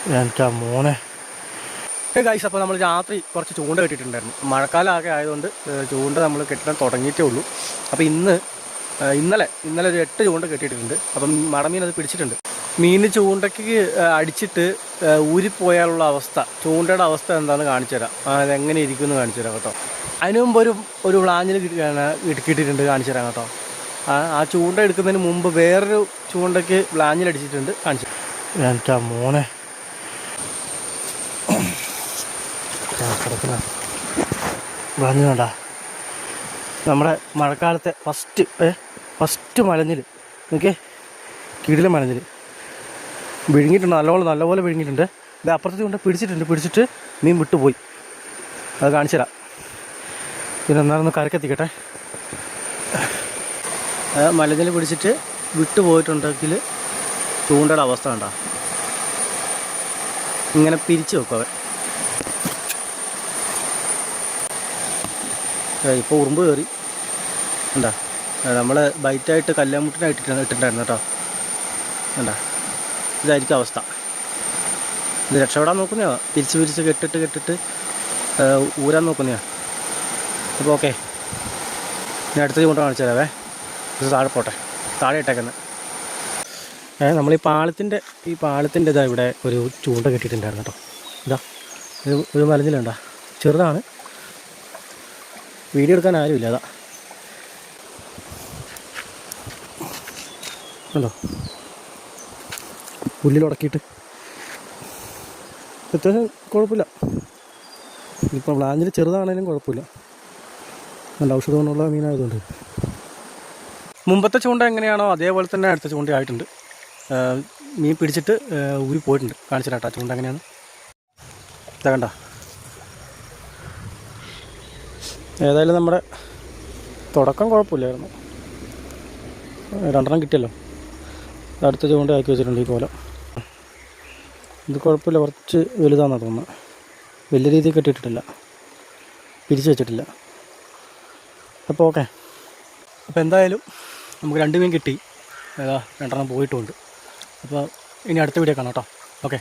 എൻ്റെ മോനെ ഗൈസ്. അപ്പോൾ നമ്മൾ രാത്രി കുറച്ച് ചൂണ്ട കെട്ടിയിട്ടുണ്ടായിരുന്നു. മഴക്കാലമൊക്കെ ആയതുകൊണ്ട് ചൂണ്ട നമ്മൾ കെട്ടാൻ തുടങ്ങിയിട്ടേ ഉള്ളൂ. അപ്പോൾ ഇന്നലെ ഒരു 8 ചൂണ്ട കെട്ടിയിട്ടുണ്ട്. അപ്പം മടമീൻ അത് പിടിച്ചിട്ടുണ്ട്. മീൻ ചൂണ്ടയ്ക്ക് അടിച്ചിട്ട് ഊരിപ്പോയാലുള്ള അവസ്ഥ, ചൂണ്ടയുടെ അവസ്ഥ എന്താണെന്ന് കാണിച്ചു തരാം. അതെങ്ങനെ ഇരിക്കുമെന്ന് കാണിച്ചു തരാം കേട്ടോ. അതിന് മുമ്പ് ഒരു വ്ളാഞ്ഞിൽ കിട്ടിയിട്ടുണ്ട്, കാണിച്ചു തരാം കേട്ടോ. ആ ചൂണ്ട എടുക്കുന്നതിന് മുമ്പ് വേറൊരു ചൂണ്ടയ്ക്ക് വ്ളാഞ്ഞിലടിച്ചിട്ടുണ്ട്, കാണിച്ചു തരാം. എൻ്റെ മോനെ കിടക്കുന്ന വ്ളാഞ്ഞ് കണ്ടാ. നമ്മുടെ മഴക്കാലത്തെ ഫസ്റ്റ് മലഞ്ഞിൽ നോക്കിയേ, കിടിലൻ മലഞ്ഞിൽ വിഴുങ്ങിയിട്ടുണ്ട്, നല്ലപോലെ വിഴുങ്ങിയിട്ടുണ്ട്. ഇത് അപ്പുറത്ത് കൊണ്ട് പിടിച്ചിട്ട് മീൻ വിട്ടുപോയി. അത് കാണിച്ചു തരാം. പിന്നെ എന്നാലൊന്ന് കരക്കെത്തിക്കട്ടെ. മലഞ്ഞിൽ പിടിച്ചിട്ട് വിട്ടുപോയിട്ടുണ്ടെങ്കിൽ ചൂണ്ടയുടെ അവസ്ഥ കണ്ടാ. ഇങ്ങനെ പിരിച്ചു വെക്കും അവൻ. ഇപ്പോൾ ഉറുമ്പ് കയറി എന്താ. നമ്മൾ ബൈറ്റായിട്ട് കല്ലാമുട്ടിനായിട്ട് ഇട്ടിട്ടുണ്ടായിരുന്നു കേട്ടോ. എന്താ ഇതായിരിക്കും അവസ്ഥ. ഇത് രക്ഷപ്പെടാൻ നോക്കുന്നതാണ്, പിരിച്ച് കെട്ടിട്ട് ഊരാൻ നോക്കുന്നതാണ്. അപ്പോൾ ഓക്കെ, ഞാൻ അടുത്ത ചൂണ്ട കാണിച്ചു തരാവേ. ഇത് താഴെ പോട്ടെ, താഴെ ഇട്ടേക്കുന്നത്. നമ്മളീ പാളത്തിൻ്റെ ഇതാ ഇവിടെ ഒരു ചൂണ്ട കെട്ടിയിട്ടുണ്ടായിരുന്നു കേട്ടോ. ഇതാ ഒരു മലഞ്ഞിലുണ്ടോ, ചെറുതാണ്, വീഡിയോ എടുക്കാൻ ആരുമില്ല. അതാ ഉണ്ടോ, പുല്ലിലുടക്കിയിട്ട് അത്യാവശ്യം കുഴപ്പമില്ല. ഇപ്പോൾ വ്ളാഞ്ഞിൽ ചെറുതാണേലും കുഴപ്പമില്ല, നല്ല ഔഷധ ഗുണമുള്ള മീനായതുകൊണ്ട്. മുമ്പത്തെ ചൂണ്ട എങ്ങനെയാണോ അതേപോലെ തന്നെ അടുത്ത ചൂണ്ട ആയിട്ടുണ്ട്. മീൻ പിടിച്ചിട്ട് ഊരി പോയിട്ടുണ്ട്. കാണിച്ചു തരാം ചൂണ്ട എങ്ങനെയാണ്. ഇതാ കണ്ട. ഏതായാലും നമ്മുടെ തുടക്കം കുഴപ്പമില്ലായിരുന്നു. 2 കിട്ടിയല്ലോ. അടുത്ത ചൂണ്ട ആക്കി വെച്ചിട്ടുണ്ട് ഈ കോലം. ഇത് കുഴപ്പമില്ല, കുറച്ച് വലുതാണെന്നാണ് തോന്നുന്നത്. വലിയ രീതിയിൽ കെട്ടിയിട്ടില്ല, പിരിച്ചു വെച്ചിട്ടില്ല. അപ്പോൾ ഓക്കെ. അപ്പോൾ എന്തായാലും നമുക്ക് 2 മീൻ കിട്ടി. 2 പോയിട്ടുമുണ്ട്. അപ്പോൾ ഇനി അടുത്ത വീഡിയോ കാണാം കേട്ടോ. ഓക്കെ.